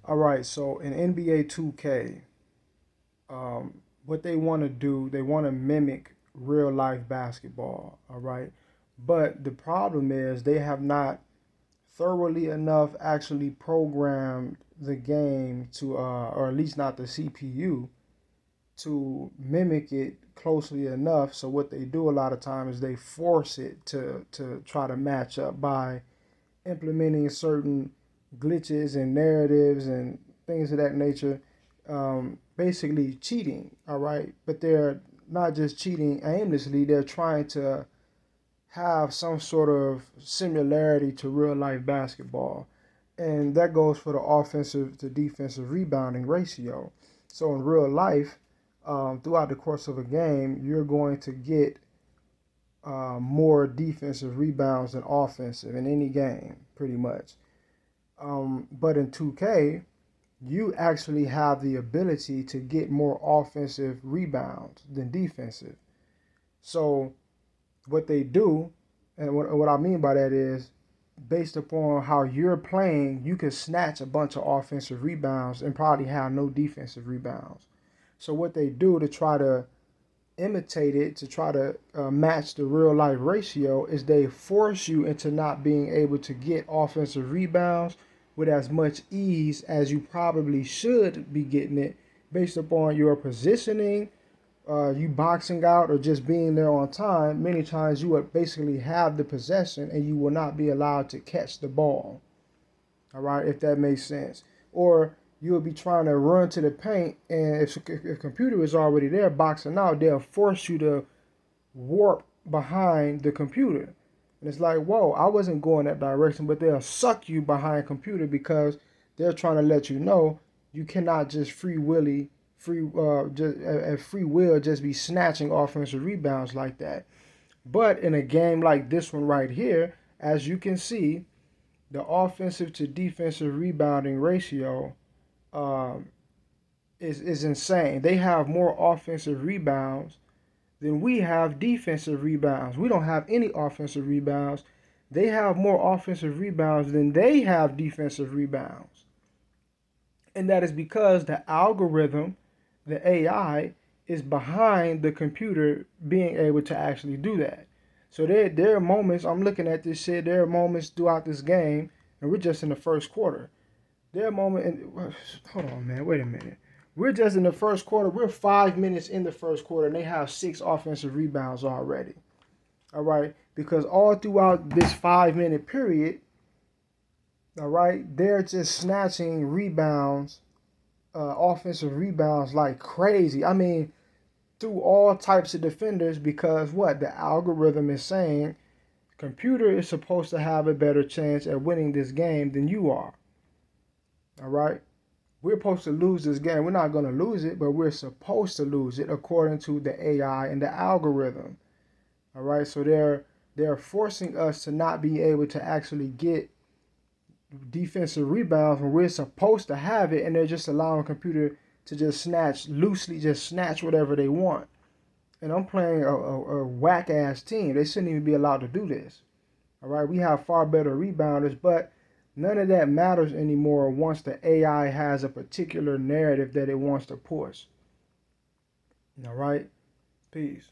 All right, so in NBA 2K, what they want to do, they want to mimic real life basketball. All right, but the problem is they have not thoroughly enough actually programmed the game to, or at least not the CPU, to mimic it closely enough. So what they do a lot of times is they force it to try to match up by implementing certain glitches and narratives and things of that nature, basically cheating. All right, but they're not just cheating aimlessly, they're trying to have some sort of similarity to real life basketball, and that goes for the offensive to defensive rebounding ratio. So in real life, throughout the course of a game, you're going to get more defensive rebounds than offensive in any game, pretty much. But in 2K, you actually have the ability to get more offensive rebounds than defensive. So what they do, and what I mean by that is, based upon how you're playing, you can snatch a bunch of offensive rebounds and probably have no defensive rebounds. So what they do to try to imitate it, to try to match the real life ratio, is they force you into not being able to get offensive rebounds with as much ease as you probably should be getting it, based upon your positioning, you boxing out, or just being there on time. Many times you would basically have the possession and you will not be allowed to catch the ball. All right, if that makes sense. Or you'll be trying to run to the paint, and if computer is already there boxing out, they'll force you to warp behind the computer. And it's like, whoa, I wasn't going that direction, but they'll suck you behind computer because they're trying to let you know you cannot just free will just be snatching offensive rebounds like that. But in a game like this one right here, as you can see, the offensive to defensive rebounding ratio um, is insane. They have more offensive rebounds than we have defensive rebounds. We don't have any offensive rebounds. They have more offensive rebounds than they have defensive rebounds. And that is because the algorithm, the AI, is behind the computer being able to actually do that. So there are moments, I'm looking at this shit, there are moments throughout this game, and we're just in the first quarter. There are moments, hold on, man, wait a minute. We're just in the first quarter. We're 5 minutes in the first quarter, and they have 6 offensive rebounds already. All right, because all throughout this 5 minute period, all right, they're just snatching rebounds, offensive rebounds like crazy. I mean, through all types of defenders, because what the algorithm is saying, computer is supposed to have a better chance at winning this game than you are. All right. We're supposed to lose this game. We're not going to lose it, but we're supposed to lose it according to the AI and the algorithm. All right. So they're forcing us to not be able to actually get defensive rebounds when we're supposed to have it, and they're just allowing computer to just snatch whatever they want. And I'm playing a whack ass team. They shouldn't even be allowed to do this. All right, we have far better rebounders, but none of that matters anymore once the AI has a particular narrative that it wants to push. All right, peace.